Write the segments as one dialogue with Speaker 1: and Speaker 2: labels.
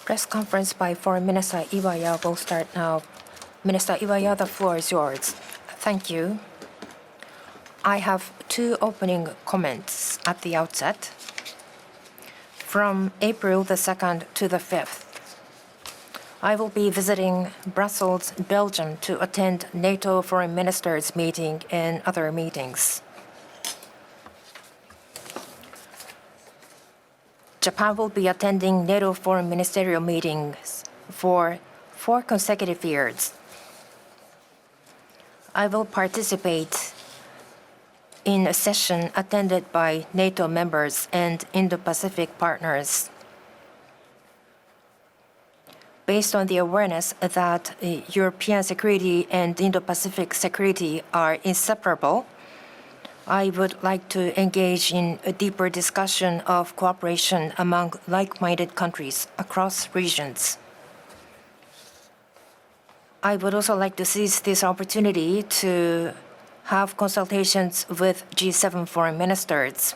Speaker 1: Press conference by Foreign Minister IWAYA will start now. Minister IWAYA, the floor is yours. Thank you. I have two opening comments at the outset. From April the 2nd to the 5th, I will be visiting Brussels, Belgium to attend NATO Foreign Ministers meeting and other meetings. Japan will be attending NATO foreign ministerial meetings for 4 consecutive years. I will participate in a session attended by NATO members and Indo-Pacific partners. Based on the awareness that European security and Indo-Pacific security are inseparable, I would like to engage in a deeper discussion of cooperation among like-minded countries across regions. I would also like to seize this opportunity to have consultations with G7 foreign ministers.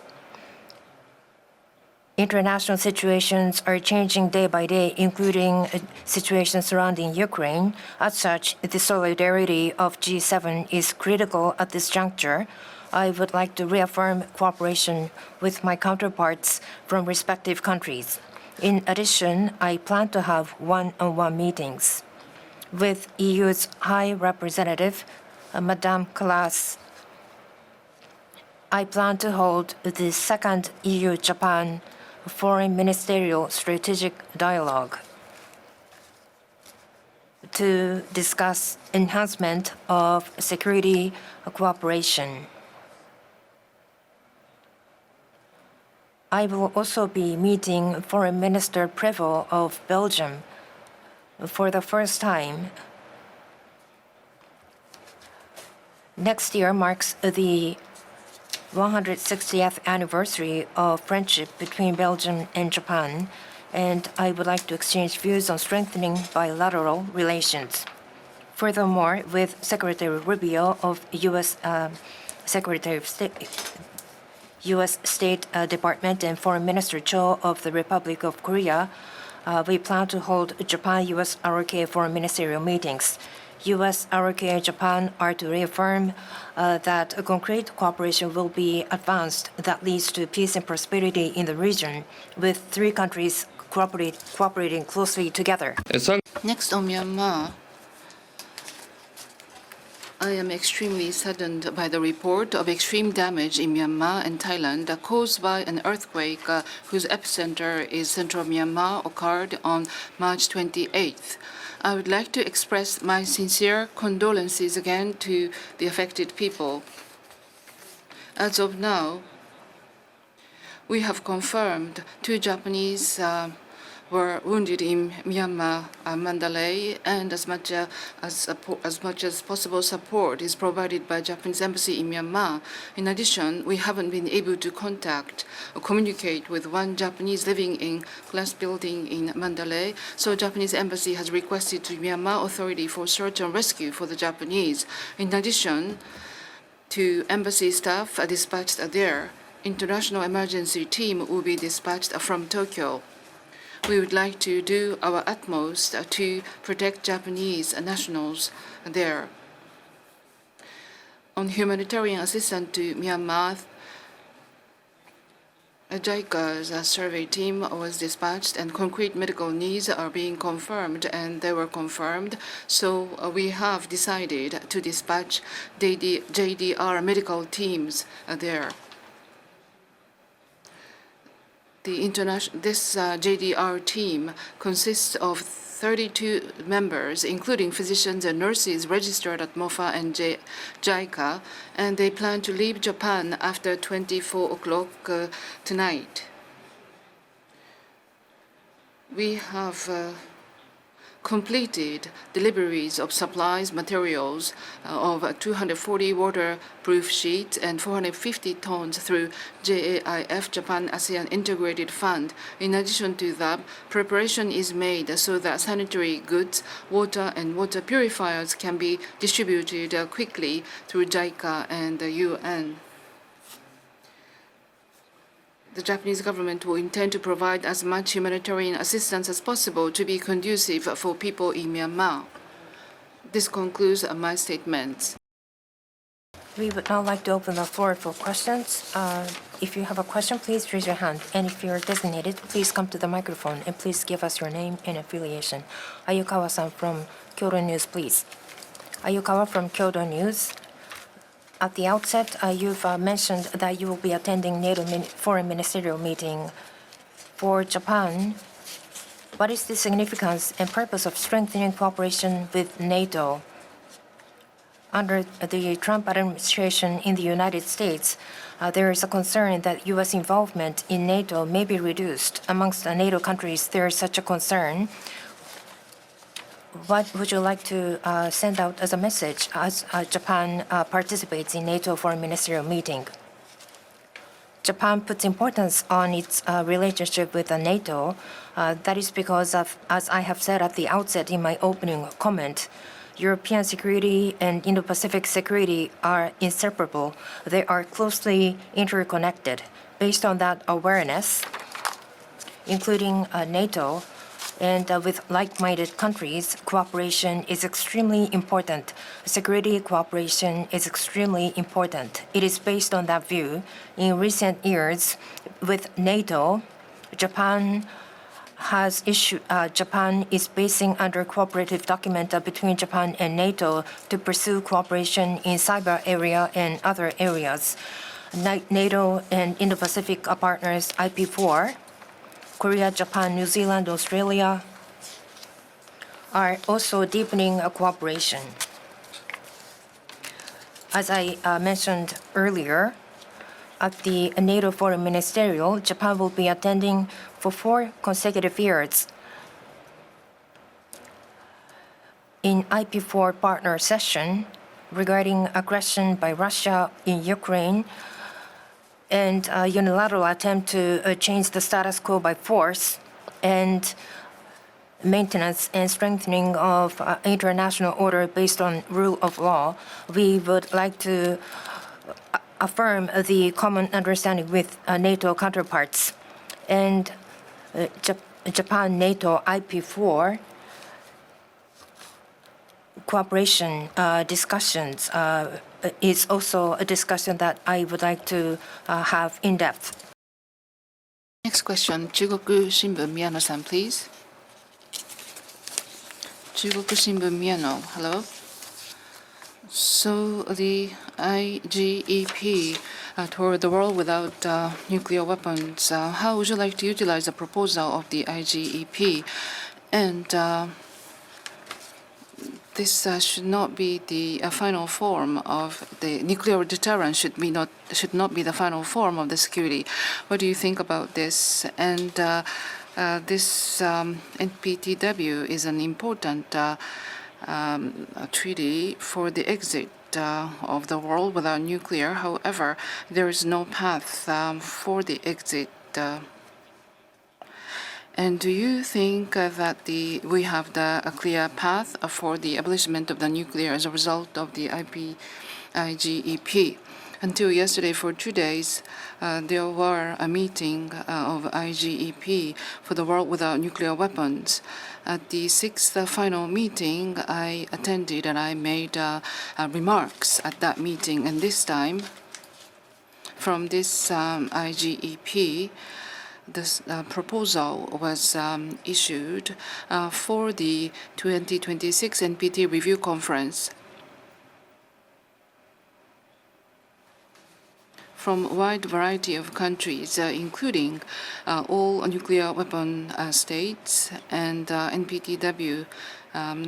Speaker 1: International situations are changing day by day, including situations surrounding Ukraine. As such, the solidarity of G7 is critical at this juncture. I would like to reaffirm cooperation with my counterparts from respective countries. In addition, I plan to have one-on-one meetings with EU's High Representative, Madame Kallas. I plan to hold the second EU-Japan Foreign Ministerial Strategic Dialogue to discuss enhancement of security cooperation. I will also be meeting Foreign Minister Prévost of Belgium for the first time. Next year marks the 160th anniversary of friendship between Belgium and Japan, and I would like to exchange views on strengthening bilateral relations. Furthermore, with Secretary Rubio of U.S. Secretary of U.S. State Department and Foreign Minister Cho of the Republic of Korea, we plan to hold Japan-U.S. ROK foreign ministerial meetings. U.S., ROK, and Japan are to reaffirm that a concrete cooperation will be advanced that leads to peace and prosperity in the region, with 3 countries cooperating closely together.
Speaker 2: Next on Myanmar, I am extremely saddened by the report of extreme damage in Myanmar and Thailand caused by an earthquake whose epicenter is central Myanmar occurred on March 28th. I would like to express my sincere condolences again to the affected people. As of now, we have confirmed 2 Japanese were wounded in Myanmar, Mandalay, and as much as possible support is provided by Japanese embassy in Myanmar. In addition, we haven't been able to contact or communicate with 1 Japanese living in glass building in Mandalay, so Japanese embassy has requested to Myanmar authority for search and rescue for the Japanese. In addition to embassy staff dispatched there, international emergency team will be dispatched from Tokyo. We would like to do our utmost to protect Japanese nationals there. On humanitarian assistance to Myanmar, JICA's survey team was dispatched and concrete medical needs are being confirmed, and they were confirmed. So we have decided to dispatch JDR medical teams there. This JDR team consists of 32 members, including physicians and nurses registered at MOFA and JICA, and they plan to leave Japan after 24 o'clock tonight. We have completed deliveries of supplies, materials of 240 waterproof sheets and 450 tons through JAIF, Japan ASEAN Integrated Fund. In addition to that, preparation is made so that sanitary goods, water, and water purifiers can be distributed quickly through JICA and the UN. the Japanese government will intend to provide as much humanitarian assistance as possible to be conducive for people in Myanmar. This concludes my statements.
Speaker 1: We would now like to open the floor for questions. If you have a question, please raise your hand. And if you're designated, please come to the microphone and please give us your name and affiliation. Ayukawa-san from Kyodo News, please. Ayukawa from Kyodo News. At the outset, you've mentioned that you will be attending NATO Foreign Ministerial meeting for Japan. What is the significance and purpose of strengthening cooperation with NATO? Under the Trump administration in the United States, there is a concern that U.S. involvement in NATO may be reduced. Amongst the NATO countries, there is such a concern. What would you like to send out as a message as Japan participates in NATO Foreign Ministerial meeting? Japan puts importance on its relationship with NATO. That is because of, as I have said at the outset in my opening comment, European security and Indo-Pacific security are inseparable. They are closely interconnected. Based on that awareness, including NATO, and with like-minded countries, cooperation is extremely important. Security cooperation is extremely important. It is based on that view. In recent years, with NATO, Japan is basing under cooperative document between Japan and NATO to pursue cooperation in cyber area and other areas. NATO and Indo-Pacific partners IP4, Korea, Japan, New Zealand, Australia are also deepening cooperation. As I mentioned earlier, at the NATO Foreign Ministerial, Japan will be attending for 4 consecutive years. In IP4 partner session regarding aggression by Russia in Ukraine and a unilateral attempt to change the status quo by force and maintenance and strengthening of international order based on rule of law, we would like to affirm the common understanding with NATO counterparts. And Japan-NATO IP4 cooperation discussions is also a discussion that I would like to have in depth.
Speaker 2: Next question, Chugoku Shimbun Miyano-san, please. Chugoku Shimbun Miyano, hello. So the IGEP toward the world without nuclear weapons, how would you like to utilize the proposal of the IGEP? And this should not be the final form of the nuclear deterrence. Should not be the final form of the security. What do you think about this? And this NPTW is an important treaty for the exit of the world without nuclear. However, there is no path for the exit. And do you think that we have a clear path for the abolishment of the nuclear as a result of the IGEP? Until yesterday, for 2 days, there were a meeting of IGEP for the world without nuclear weapons. At the 6th final meeting, I attended and I made remarks at that meeting. And this time, from this IGEP, this proposal was issued for the 2026 NPT review conference. From a wide variety of countries, including all nuclear weapon states and NPTW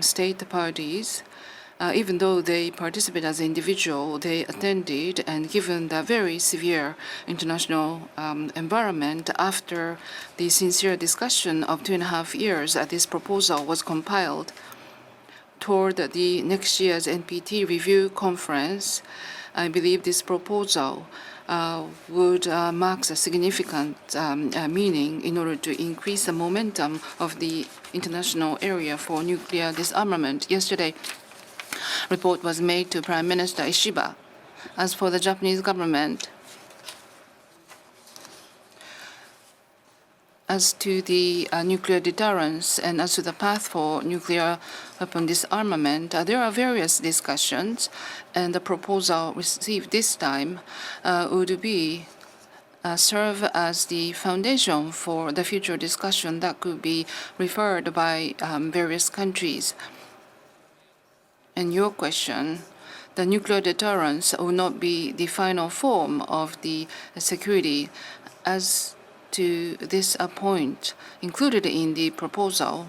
Speaker 2: state parties. Even though they participate as an individual, they attended, and given the very severe international environment, after the sincere discussion of 2.5 years, this proposal was compiled. Toward the next year's NPT review conference, I believe this proposal would mark a significant meaning in order to increase the momentum of the international area for nuclear disarmament. Yesterday, report was made to Prime Minister Ishiba. As for the Japanese government, As to the nuclear deterrence and as to the path for nuclear weapon disarmament, there are various discussions, and the proposal received this time would be serve as the foundation for the future discussion that could be referred by various countries. And your question, the nuclear deterrence will not be the final form of the security. As to this point included in the proposal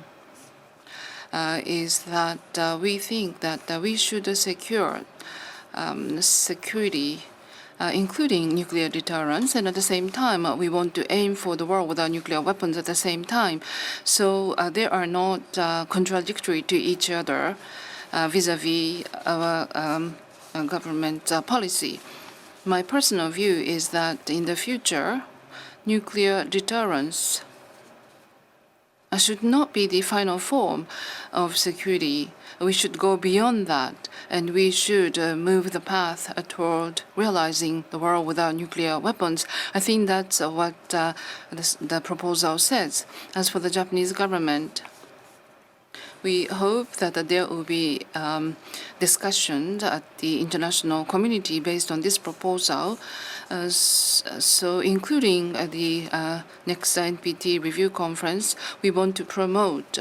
Speaker 2: is that we think that we should secure security, including nuclear deterrence, and at the same time we want to aim for the world without nuclear weapons at the same time. So they are not contradictory to each other vis-a-vis our government policy. My personal view is that in the future, nuclear deterrence should not be the final form of security. We should go beyond that, and we should move the path toward realizing the world without nuclear weapons. I think that's what the proposal says. As for the Japanese government, we hope that there will be discussion at the international community based on this proposal. So including the next NPT review conference, we want to promote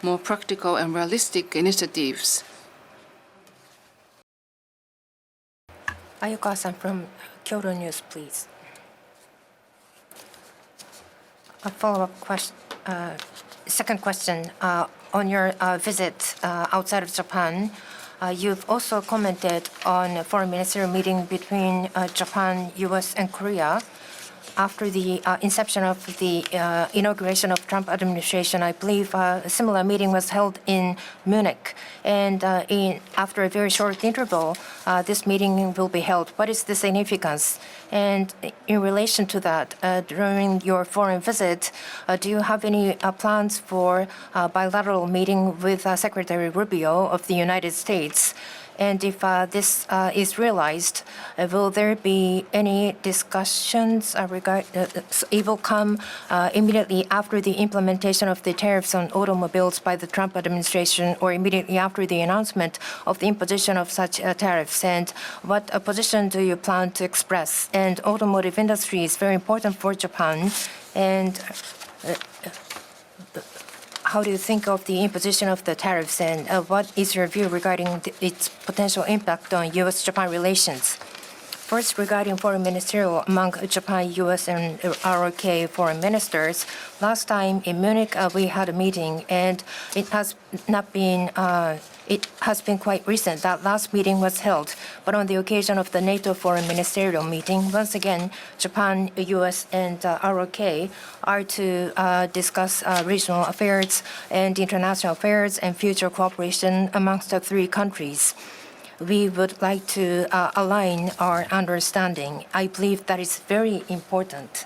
Speaker 2: more practical and realistic initiatives.
Speaker 1: Ayukawa-san from Kyoto News, please. A follow-up question. Second question. On your visit outside of Japan, you've also commented on a foreign ministerial meeting between Japan, U.S., and Korea. After the inception of the inauguration of Trump administration, I believe a similar meeting was held in Munich. And after a very short interval, this meeting will be held. What is the significance? And in relation to that, during your foreign visit, do you have any plans for a bilateral meeting with Secretary Rubio of the United States? And if this is realized, will there be any discussions it will come immediately after the implementation of the tariffs on automobiles by the Trump administration, or immediately after the announcement of the imposition of such tariffs? And what position do you plan to express? And automotive industry is very important for Japan. And how do you think of the imposition of the tariffs, and what is your view regarding its potential impact on U.S.-Japan relations? First, regarding foreign ministerial among Japan, U.S., and ROK foreign ministers, last time in Munich we had a meeting, and it has been quite recent that last meeting was held. But on the occasion of the NATO foreign ministerial meeting, once again, Japan, U.S., and ROK are to discuss regional affairs and international affairs and future cooperation amongst the three countries. We would like to align our understanding. I believe that is very important.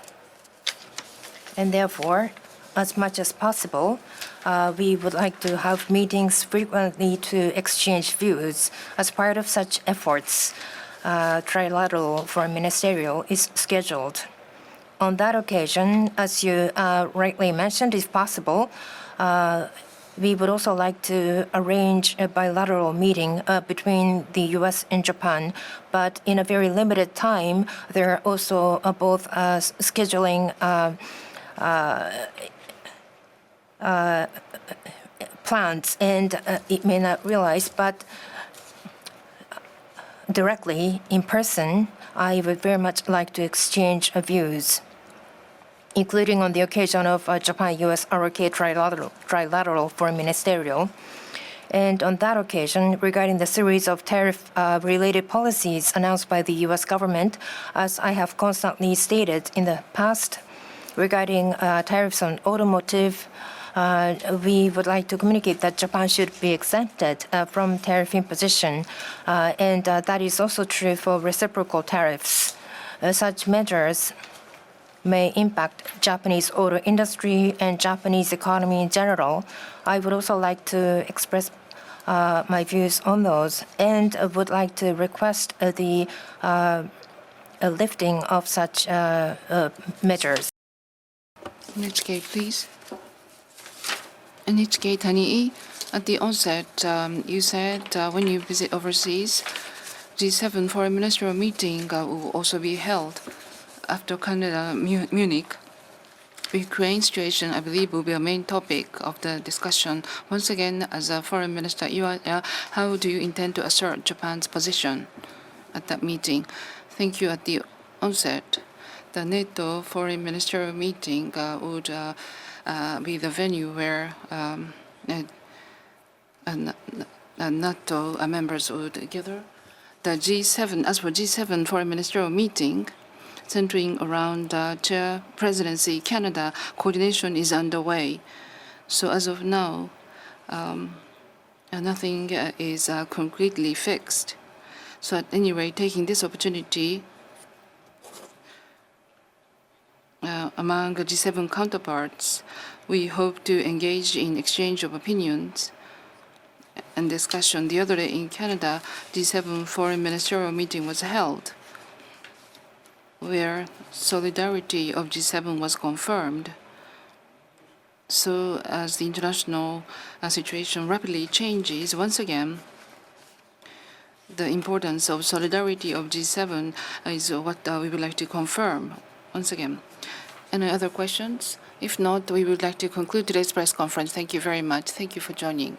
Speaker 1: And therefore, as much as possible, we would like to have meetings frequently to exchange views. As part of such efforts, trilateral foreign ministerial is scheduled. On that occasion, as you rightly mentioned, if possible, we would also like to arrange a bilateral meeting between the U.S. and Japan, but in a very limited time. There are also both scheduling plans, and it may not realize, but directly in person, I would very much like to exchange views, including on the occasion of Japan-U.S. ROK trilateral foreign ministerial. And on that occasion, regarding the series of tariff-related policies announced by the U.S. government, as I have constantly stated in the past, regarding tariffs on automotive, we would like to communicate that Japan should be exempted from tariff imposition, and that is also true for reciprocal tariffs. Such measures may impact Japanese auto industry and Japanese economy in general. I would also like to express my views on those, and would like to request the lifting of such measures.
Speaker 2: NHK, please. NHK Tanii, at the onset, you said when you visit overseas, G7 foreign ministerial meeting will also be held after Canada, Munich. Ukraine situation, I believe, will be a main topic of the discussion. Once again, as a foreign minister, IWAYA, how do you intend to assert Japan's position at that meeting? Thank you. At the onset, the NATO foreign ministerial meeting would be the venue where NATO members would gather. The G7, as for G7 foreign ministerial meeting, centering around chair presidency Canada, coordination is underway. So as of now, nothing is concretely fixed. So at any rate, taking this opportunity, among the G7 counterparts, we hope to engage in exchange of opinions and discussion. The other day in Canada, G7 foreign ministerial meeting was held, where solidarity of G7 was confirmed. So as the international situation rapidly changes, once again, the importance of solidarity of G7 is what we would like to confirm once again. Any other questions? If not, we would like to conclude today's press conference. Thank you very much. Thank you for joining.